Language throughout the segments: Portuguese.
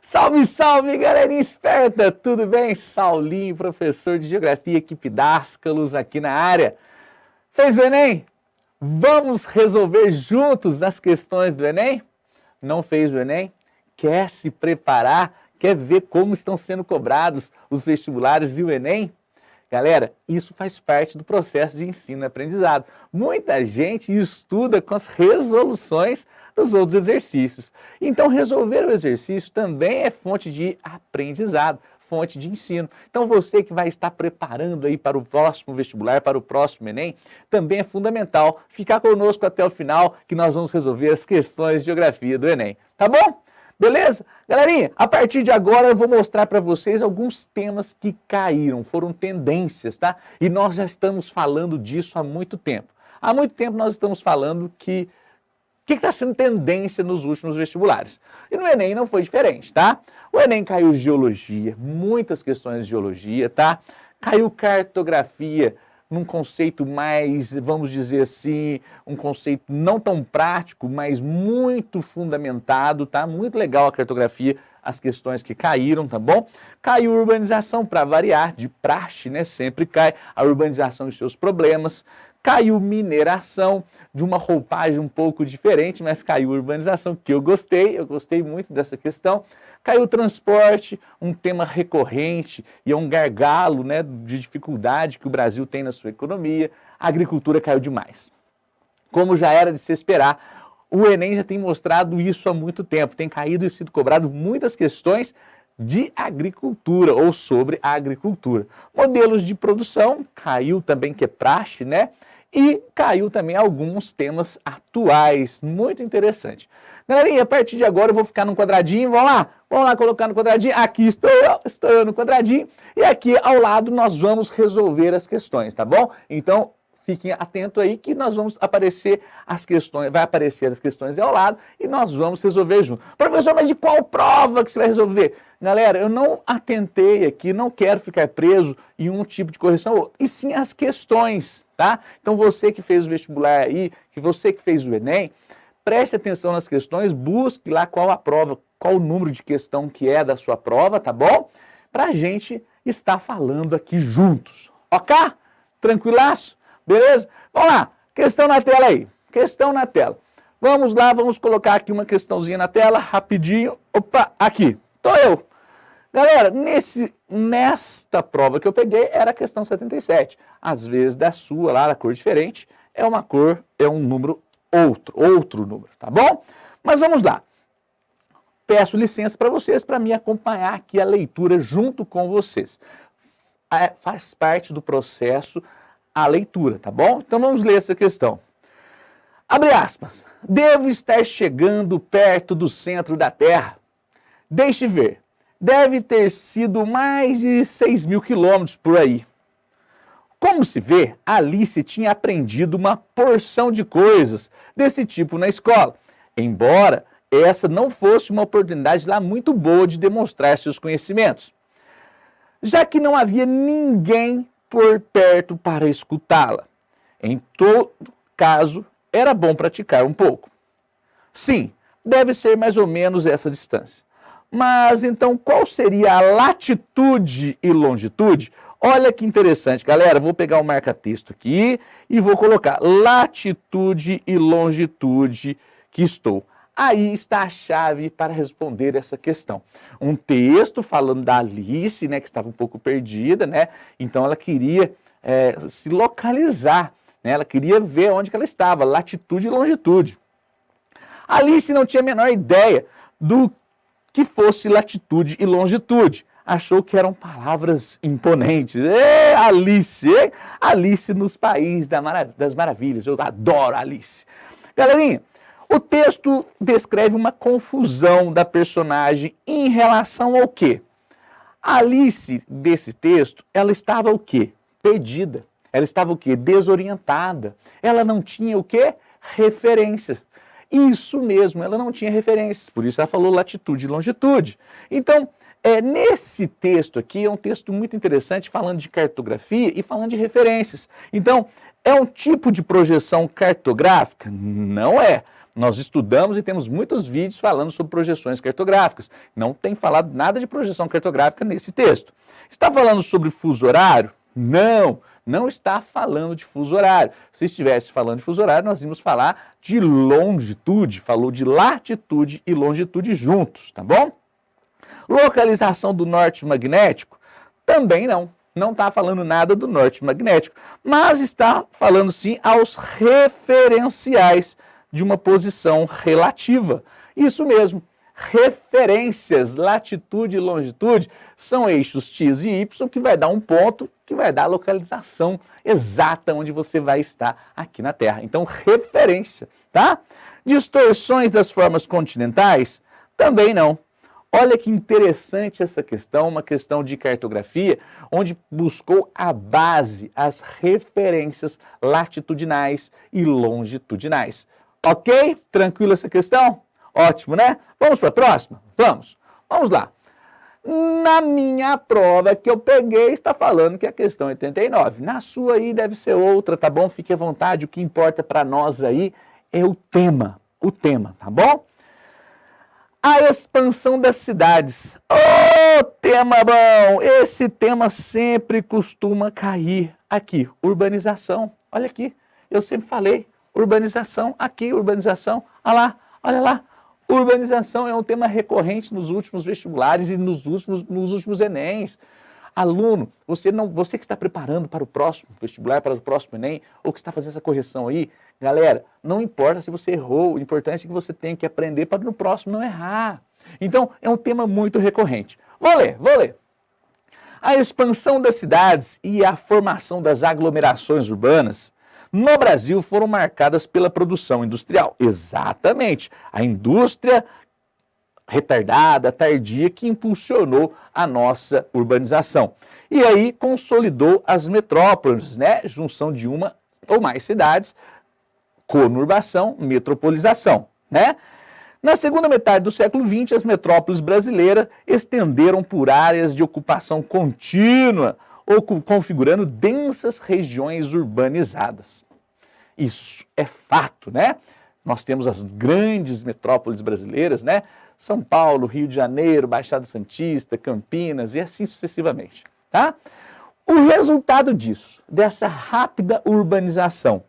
Salve, salve, galerinha esperta! Tudo bem? Saulinho, professor de Geografia, equipe Dáscalos aqui na área. Fez o Enem? Vamos resolver juntos as questões do Enem? Não fez o Enem? Quer se preparar? Quer ver como estão sendo cobrados os vestibulares e o Enem? Galera, isso faz parte do processo de ensino e aprendizado. Muita gente estuda com as resoluções dos outros exercícios. Então, resolver o exercício também é fonte de aprendizado, fonte de ensino. Então, você que vai estar preparando aí para o próximo vestibular, para o próximo Enem, também é fundamental ficar conosco até o final, que nós vamos resolver as questões de geografia do Enem. Tá bom? Beleza? Galerinha, a partir de agora eu vou mostrar para vocês alguns temas que caíram, foram tendências, tá? E nós já estamos falando disso há muito tempo. Há muito tempo nós estamos falando que o que está sendo tendência nos últimos vestibulares. E no Enem não foi diferente, tá? O Enem caiu geologia, muitas questões de geologia, tá? Caiu cartografia, num conceito mais, vamos dizer assim, um conceito não tão prático, mas muito fundamentado, tá? Muito legal a cartografia, as questões que caíram, tá bom? Caiu urbanização, para variar, de praxe, né? Sempre cai a urbanização e seus problemas. Caiu mineração, de uma roupagem um pouco diferente, mas caiu urbanização, que eu gostei muito dessa questão. Caiu transporte, um tema recorrente e é um gargalo, né, de dificuldade que o Brasil tem na sua economia. A agricultura caiu demais. Como já era de se esperar, o Enem já tem mostrado isso há muito tempo, tem caído e sido cobrado muitas questões de agricultura ou sobre a agricultura. Modelos de produção, caiu também, que é praxe, né? E caiu também alguns temas atuais, muito interessante. Galerinha, a partir de agora eu vou ficar num quadradinho, vamos lá colocar no quadradinho, aqui estou eu no quadradinho, e aqui ao lado nós vamos resolver as questões, tá bom? Então, fiquem atentos aí que nós vamos aparecer as questões, vai aparecer as questões ao lado e nós vamos resolver junto. Professor, mas de qual prova que você vai resolver? Galera, eu não atentei aqui, não quero ficar preso em um tipo de correção ou outro, e sim as questões, tá? Então você que fez o vestibular aí, que você que fez o Enem, preste atenção nas questões, busque lá qual a prova, qual o número de questão que é da sua prova, tá bom? Pra gente estar falando aqui juntos, ok? Tranquilaço? Beleza? Vamos lá, questão na tela aí, questão na tela. Vamos lá, vamos colocar aqui uma questãozinha na tela, rapidinho. Opa, aqui, tô eu. Galera, nesta prova que eu peguei era a questão 77. Às vezes da sua lá, da cor diferente, é uma cor, é um número outro número, tá bom? Mas vamos lá. Peço licença para vocês para me acompanhar aqui a leitura junto com vocês. Faz parte do processo a leitura, tá bom? Então vamos ler essa questão. Abre aspas. Devo estar chegando perto do centro da Terra. Deixe ver. Deve ter sido mais de 6.000 quilômetros por aí. Como se vê, Alice tinha aprendido uma porção de coisas desse tipo na escola, embora essa não fosse uma oportunidade lá muito boa de demonstrar seus conhecimentos, já que não havia ninguém por perto para escutá-la. Em todo caso, era bom praticar um pouco. Sim, deve ser mais ou menos essa distância. Mas então qual seria a latitude e longitude? Olha que interessante, galera. Vou pegar o marca-texto aqui e vou colocar latitude e longitude que estou. Aí está a chave para responder essa questão. Um texto falando da Alice, né, que estava um pouco perdida, né? Então ela queria se localizar, né? Ela queria ver onde que ela estava, latitude e longitude. Alice não tinha a menor ideia do que fosse latitude e longitude. Achou que eram palavras imponentes. Alice! Alice nos Países das Maravilhas. Eu adoro Alice. Galerinha, o texto descreve uma confusão da personagem em relação ao quê? A Alice, desse texto, ela estava o quê? Perdida. Ela estava o quê? Desorientada. Ela não tinha o quê? Referências. Isso mesmo, ela não tinha referências, por isso ela falou latitude e longitude. Então, nesse texto aqui, é um texto muito interessante, falando de cartografia e falando de referências. Então, é um tipo de projeção cartográfica? Não é, Nós estudamos e temos muitos vídeos falando sobre projeções cartográficas. Não tem falado nada de projeção cartográfica nesse texto. Está falando sobre fuso horário? Não, não está falando de fuso horário. Se estivesse falando de fuso horário, nós íamos falar de longitude. Falou de latitude e longitude juntos, tá bom? Localização do norte magnético? Também não. Não está falando nada do norte magnético, mas está falando sim aos referenciais de uma posição relativa. Isso mesmo, referências, latitude e longitude, são eixos x e y que vai dar um ponto, que vai dar a localização exata onde você vai estar aqui na Terra. Então, referência, tá? Distorções das formas continentais? Também não. Olha que interessante essa questão, uma questão de cartografia, onde buscou a base, as referências latitudinais e longitudinais. Ok? Tranquilo essa questão? Ótimo, né? Vamos para a próxima? Vamos. Vamos lá. Na minha prova que eu peguei, está falando que a questão é 89. Na sua aí deve ser outra, tá bom? Fique à vontade, o que importa para nós aí é o tema, tá bom? A expansão das cidades. Oh, tema bom! Esse tema sempre costuma cair aqui. Urbanização. Olha aqui, eu sempre falei. Urbanização, aqui, urbanização. Olha lá. Urbanização é um tema recorrente nos últimos vestibulares e nos últimos Enems. Aluno, você que está preparando para o próximo vestibular, para o próximo Enem, ou que está fazendo essa correção aí, galera, não importa se você errou, o importante é que você tenha que aprender para no próximo não errar. Então, é um tema muito recorrente. Vou ler. A expansão das cidades e a formação das aglomerações urbanas no Brasil foram marcadas pela produção industrial. Exatamente. A indústria retardada, tardia, que impulsionou a nossa urbanização. E aí consolidou as metrópoles, né? Junção de uma ou mais cidades, conurbação, metropolização, né? Na segunda metade do século XX, as metrópoles brasileiras estenderam por áreas de ocupação contínua, ou configurando densas regiões urbanizadas. Isso é fato, né? Nós temos as grandes metrópoles brasileiras, né? São Paulo, Rio de Janeiro, Baixada Santista, Campinas e assim sucessivamente, tá? O resultado disso, dessa rápida urbanização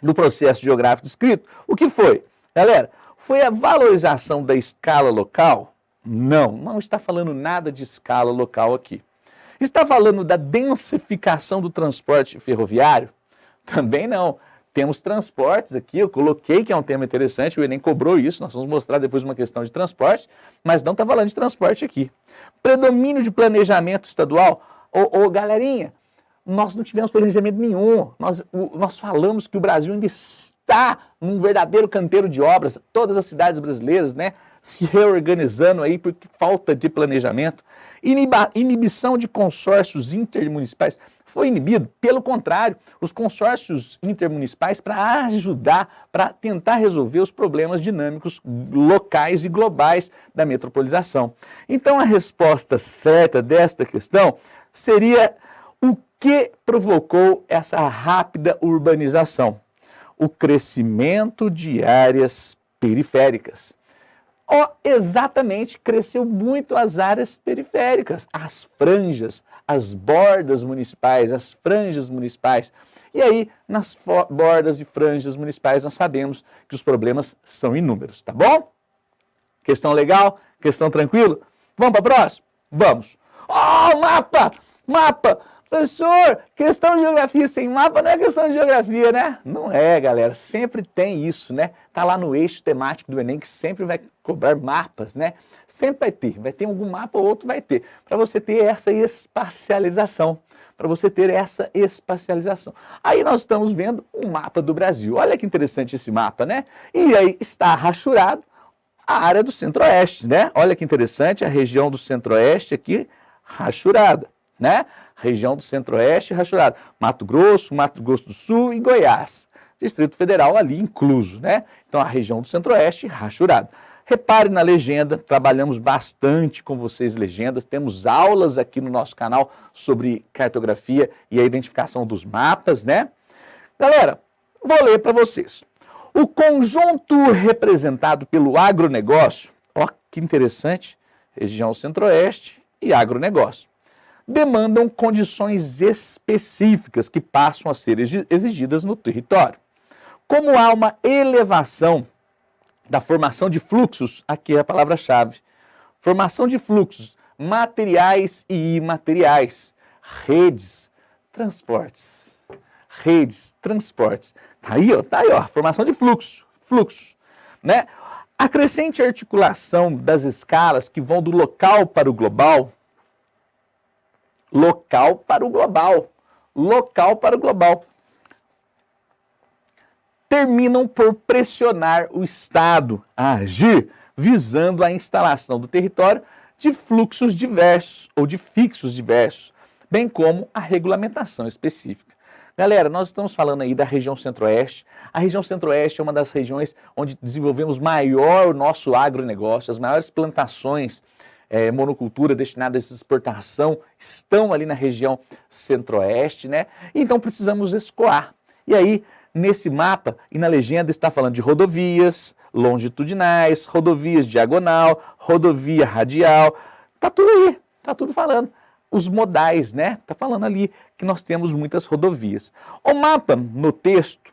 do processo geográfico descrito, o que foi? Galera, foi a valorização da escala local? Não está falando nada de escala local aqui. Está falando da densificação do transporte ferroviário? Também não. Temos transportes aqui, eu coloquei que é um tema interessante, o Enem cobrou isso, nós vamos mostrar depois uma questão de transporte, mas não está falando de transporte aqui. Predomínio de planejamento estadual? Galerinha, nós não tivemos planejamento nenhum, nós falamos que o Brasil ainda está num verdadeiro canteiro de obras, todas as cidades brasileiras, né, se reorganizando aí por falta de planejamento. Inibição de consórcios intermunicipais. Foi inibido, pelo contrário, os consórcios intermunicipais para ajudar, para tentar resolver os problemas dinâmicos locais e globais da metropolização. Então, a resposta certa desta questão seria o que provocou essa rápida urbanização? O crescimento de áreas periféricas. Exatamente, cresceu muito as áreas periféricas, as franjas, as bordas municipais, as franjas municipais. E aí, nas bordas e franjas municipais, nós sabemos que os problemas são inúmeros, tá bom? Questão legal? Questão tranquilo? Vamos para a próxima? Vamos. Mapa! Professor, questão de geografia sem mapa não é questão de geografia, né? Não é, galera. Sempre tem isso, né? Tá lá no eixo temático do Enem que sempre vai cobrar mapas, né? Sempre vai ter. Vai ter algum mapa ou outro vai ter. Para você ter essa espacialização. Aí nós estamos vendo um mapa do Brasil. Olha que interessante esse mapa, né? E aí está rachurado a área do Centro-Oeste, né? Olha que interessante a região do Centro-Oeste aqui rachurada, né? Região do Centro-Oeste rachurada. Mato Grosso do Sul e Goiás. Distrito Federal ali incluso, né? Então a região do Centro-Oeste rachurada. Repare na legenda, trabalhamos bastante com vocês legendas, temos aulas aqui no nosso canal sobre cartografia e a identificação dos mapas, né? Galera, vou ler para vocês. O conjunto representado pelo agronegócio, ó que interessante, região centro-oeste e agronegócio, demandam condições específicas que passam a ser exigidas no território. Como há uma elevação da formação de fluxos, aqui é a palavra-chave, formação de fluxos materiais e imateriais, redes, transportes. Tá aí, ó, formação de fluxos, né? A crescente articulação das escalas que vão do local para o global, terminam por pressionar o Estado a agir, visando a instalação do território de fluxos diversos ou de fixos diversos, bem como a regulamentação específica. Galera, nós estamos falando aí da região centro-oeste. A região centro-oeste é uma das regiões onde desenvolvemos maior o nosso agronegócio, as maiores plantações monocultura destinadas à exportação estão ali na região centro-oeste, né? Então precisamos escoar. E aí, nesse mapa e na legenda está falando de rodovias longitudinais, rodovias diagonal, rodovia radial, tá tudo aí, tá tudo falando. Os modais, né? Tá falando ali que nós temos muitas rodovias. O mapa, no texto,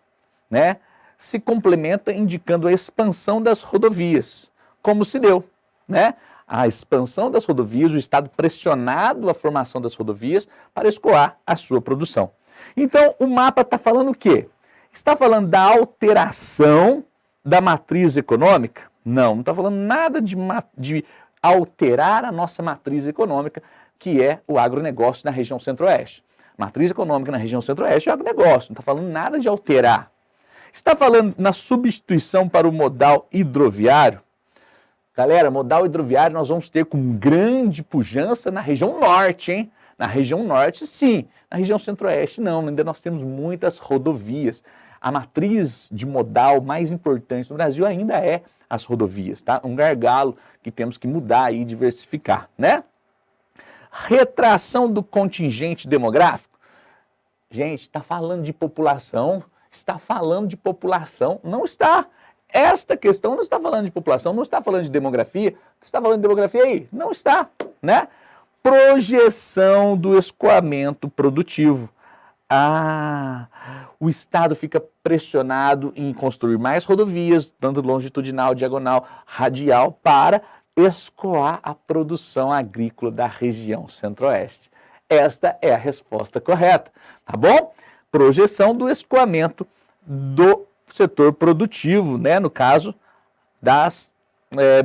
né, se complementa indicando a expansão das rodovias, como se deu, né? A expansão das rodovias, o Estado pressionado a formação das rodovias para escoar a sua produção. Então, o mapa está falando o quê? Está falando da alteração da matriz econômica? Não está falando nada de alterar a nossa matriz econômica, que é o agronegócio na região centro-oeste. Matriz econômica na região centro-oeste é o agronegócio, não está falando nada de alterar. Está falando na substituição para o modal hidroviário? Galera, modal hidroviário nós vamos ter com grande pujança na região norte, hein? Na região norte, sim. Na região centro-oeste, não. Ainda nós temos muitas rodovias. A matriz de modal mais importante no Brasil ainda é as rodovias, tá? Um gargalo que temos que mudar e diversificar, né? Retração do contingente demográfico. Gente, está falando de população, não está. Esta questão não está falando de população, não está falando de demografia. Está falando de demografia aí? Não está, né? Projeção do escoamento produtivo. O Estado fica pressionado em construir mais rodovias, tanto longitudinal, diagonal, radial, para escoar a produção agrícola da região centro-oeste. Esta é a resposta correta, tá bom? Projeção do escoamento do setor produtivo, né? No caso das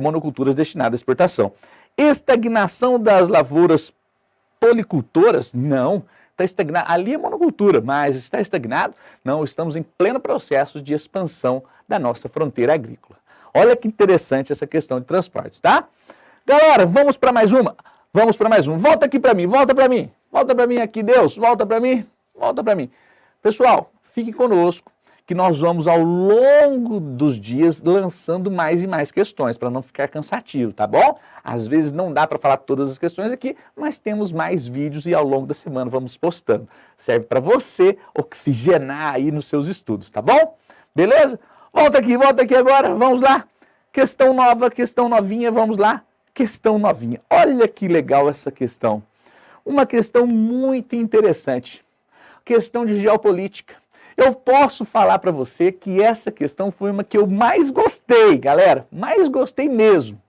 monoculturas destinadas à exportação. Estagnação das lavouras policultoras? Não. Está estagnado. Ali é monocultura, mas está estagnado? Não, estamos em pleno processo de expansão da nossa fronteira agrícola. Olha que interessante essa questão de transportes, tá? Galera, vamos para mais uma. Volta aqui para mim, volta para mim aqui, Deus, volta para mim. Pessoal, fique conosco, que nós vamos ao longo dos dias lançando mais e mais questões, para não ficar cansativo, tá bom? Às vezes não dá para falar todas as questões aqui, mas temos mais vídeos e ao longo da semana vamos postando. Serve para você oxigenar aí nos seus estudos, tá bom? Beleza? Volta aqui agora, vamos lá. Questão nova, questão novinha, vamos lá. Questão novinha. Olha que legal essa questão. Uma questão muito interessante. Questão de geopolítica. Eu posso falar para você que essa questão foi uma que eu mais gostei, galera. Mais gostei mesmo.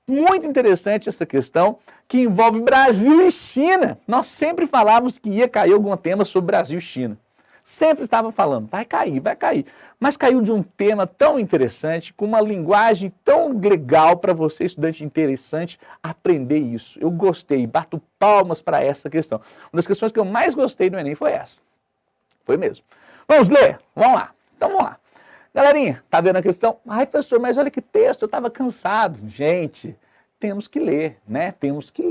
Muito interessante essa questão que envolve Brasil e China. Nós sempre falávamos que ia cair algum tema sobre Brasil e China. Sempre estava falando, vai cair. Mas caiu de um tema tão interessante, com uma linguagem tão legal para você, estudante interessante, aprender isso. Eu gostei, bato palmas para essa questão. Uma das questões que eu mais gostei do Enem foi essa. Foi mesmo. Vamos ler? Vamos lá. Então vamos lá. Galerinha, tá vendo a questão? Ai, professor, mas olha que texto, eu estava cansado. Gente, temos que ler, né? Temos que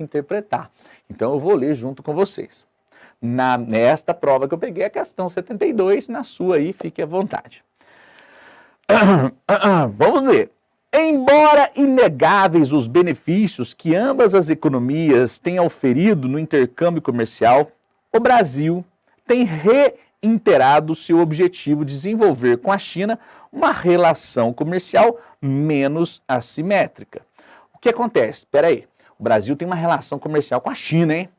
interpretar. Então eu vou ler junto com vocês. Nesta prova que eu peguei, a questão 72, na sua aí, fique à vontade. Vamos ver. Embora inegáveis os benefícios que ambas as economias têm oferido no intercâmbio comercial, o Brasil tem inteirado seu objetivo de desenvolver com a China uma relação comercial menos assimétrica. O que acontece? Espera aí, o Brasil tem uma relação comercial com a China, hein?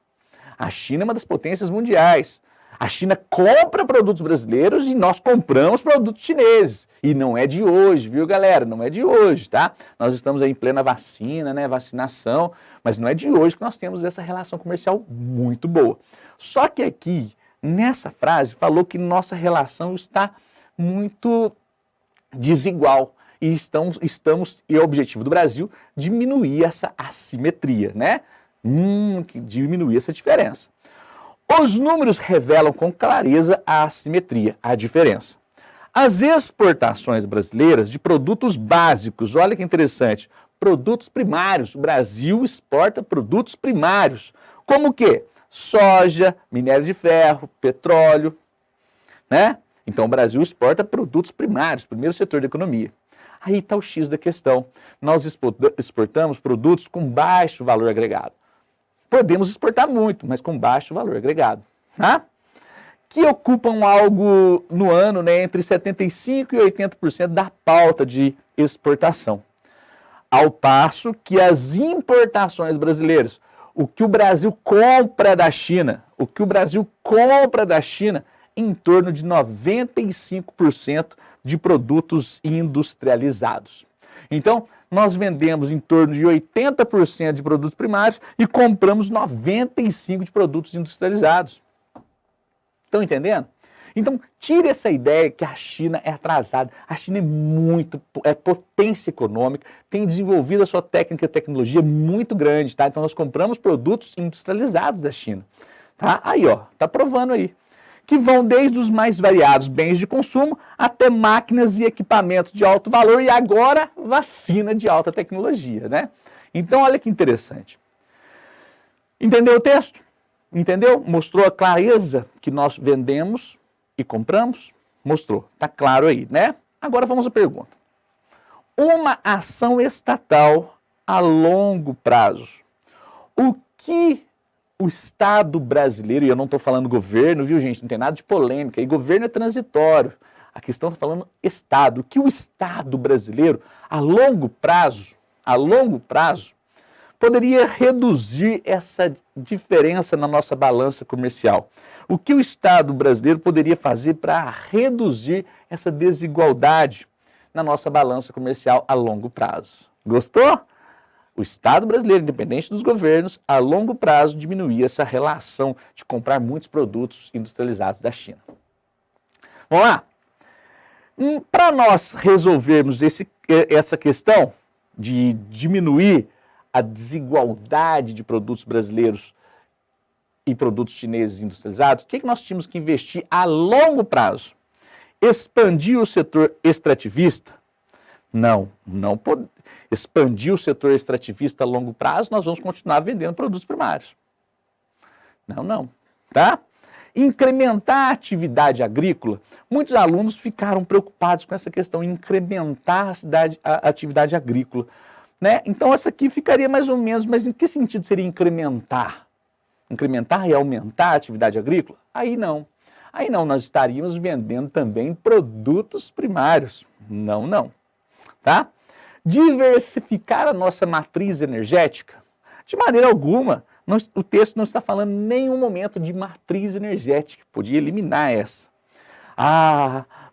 A China é uma das potências mundiais. A China compra produtos brasileiros e nós compramos produtos chineses. E não é de hoje, viu, galera? Não é de hoje, tá? Nós estamos aí em plena vacina, né? Vacinação, mas não é de hoje que nós temos essa relação comercial muito boa. Só que aqui, nessa frase, falou que nossa relação está muito desigual. E e o objetivo do Brasil, diminuir essa assimetria, né? Diminuir essa diferença. Os números revelam com clareza a assimetria, a diferença. As exportações brasileiras de produtos básicos, olha que interessante, produtos primários. O Brasil exporta produtos primários, como o quê? Soja, minério de ferro, petróleo, né? Então o Brasil exporta produtos primários, primeiro setor da economia. Aí está o X da questão. Nós exportamos produtos com baixo valor agregado. Podemos exportar muito, mas com baixo valor agregado, tá? Que ocupam algo no ano, né, entre 75% e 80% da pauta de exportação. Ao passo que as importações brasileiras, o que o Brasil compra da China, em torno de 95% de produtos industrializados. Então, nós vendemos em torno de 80% de produtos primários e compramos 95% de produtos industrializados. Estão entendendo? Então, tire essa ideia que a China é atrasada. A China é potência econômica, tem desenvolvido a sua técnica e tecnologia muito grande, tá? Então, nós compramos produtos industrializados da China, tá? Aí, ó, tá provando aí. Que vão desde os mais variados bens de consumo até máquinas e equipamentos de alto valor e agora vacina de alta tecnologia, né? Então, olha que interessante. Entendeu o texto? Entendeu? Mostrou a clareza que nós vendemos e compramos? Mostrou. Tá claro aí, né? Agora vamos à pergunta. Uma ação estatal a longo prazo. O que o Estado brasileiro, e eu não estou falando governo, viu, gente? Não tem nada de polêmica. E governo é transitório. A questão está falando Estado. O que o Estado brasileiro, a longo prazo, poderia reduzir essa diferença na nossa balança comercial? O que o Estado brasileiro poderia fazer para reduzir essa desigualdade na nossa balança comercial a longo prazo? Gostou? O Estado brasileiro, independente dos governos, a longo prazo diminuir essa relação de comprar muitos produtos industrializados da China. Vamos lá? Para nós resolvermos essa questão de diminuir a desigualdade de produtos brasileiros e produtos chineses industrializados, o que nós tínhamos que investir a longo prazo? Expandir o setor extrativista? Não pode. Expandir o setor extrativista a longo prazo, nós vamos continuar vendendo produtos primários. Não, tá? Incrementar a atividade agrícola. Muitos alunos ficaram preocupados com essa questão, incrementar a atividade agrícola, né? Então essa aqui ficaria mais ou menos, mas em que sentido seria incrementar? Incrementar e aumentar a atividade agrícola? Aí não, nós estaríamos vendendo também produtos primários. Não, tá? Diversificar a nossa matriz energética? De maneira alguma, o texto não está falando em nenhum momento de matriz energética, podia eliminar essa.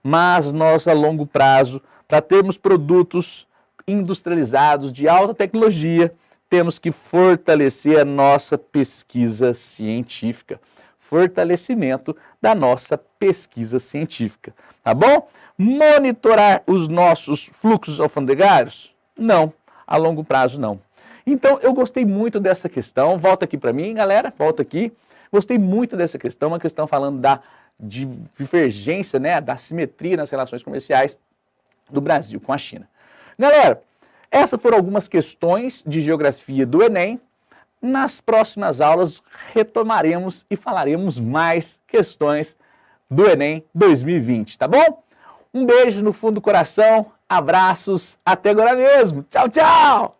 Mas nós a longo prazo, para termos produtos industrializados de alta tecnologia, temos que fortalecer a nossa pesquisa científica. Fortalecimento da nossa pesquisa científica, tá bom? Monitorar os nossos fluxos alfandegários? Não, a longo prazo não. Então, eu gostei muito dessa questão, volta aqui para mim, galera, volta aqui. Gostei muito dessa questão, uma questão falando da divergência, né, da assimetria nas relações comerciais do Brasil com a China. Galera, essas foram algumas questões de geografia do Enem. Nas próximas aulas retomaremos e falaremos mais questões do Enem 2020, tá bom? Um beijo no fundo do coração, abraços, até agora mesmo. Tchau, tchau!